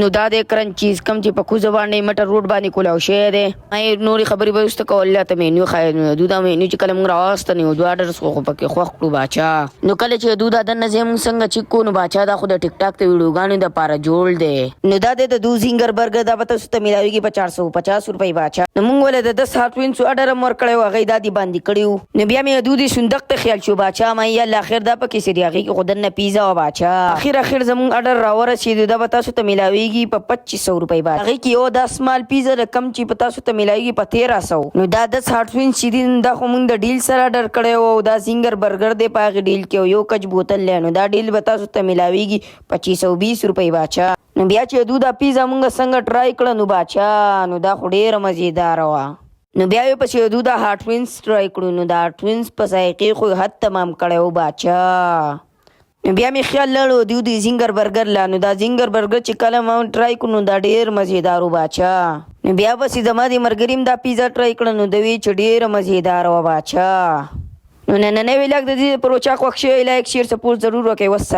نو دا د کرنچیز کم چې په کوزه باندې مټر روډ باندې کولاو شوی دی مې نورې خبرې به وروسته کولی ته مینیو ښایي نو دوی دا مینیو چې کله موږ راواستنې وو دوه اډرس خو پکې خوښ کړو باچا نو کله چې دوی دا دننه ځای موږ څنګه چیک کړو نو باچا دا خو د ټیک ټاک د ویډیوګانو دپاره جوړ دی نو دا دی د دو زینګر برګر دا به تاسو ته میلاویږي په 450 روپۍ باچا نو موږ ولې د 10 هاټوینسو اډر هم ورکړی و هغې دا دې باندې کړي وو نو بیا مې دوی صندوق ته خیال شو باچا ما یالله اخر دا پکې څه دي هغې کې خو دننه پیزا وه باچا اخر زموږ اډر راورسېدو دا به تاسو ته میلاویږي په 2500 روپۍ باندې هغې کې یو دا سمال پیزا د کم چې په تاسو ته میلاویږي په 1300 نو دا 10 هاټوینس چې دي دا خو موږ د ډیل سره اډر کړی و او دا زینګر برګر دی په هغې ډیل کې یو کچ بوتل دی نو دا ډیل به تاسو ته میلاویږي 2520 روپۍ باچا نو بیا چې دوی دا پیزا موږ څنګه ټرای کړه نو باچا نو دا خو ډېره مزېداره وه نو بیا یې پسې دوی دا هاټوینس ټرای کړو نو دا هاټوینس په ذایقې خو حد تمام کړی و باچا نو بیا مې خیال لړو دیو د زینګر برګر لا نو دا زینګر برګر چې کله ما ټرای کړو نو دا ډېر مزېدار و باچا نو بیا پسې زما د ملګري هم دا پیزا ټرای کړه نو د وی چې ډېره مزېداره وه باچا نو نننی ویلاګ د دې پر وچا خوښ شوی لایک شیر سپورټ ضرور وکړئ والسلام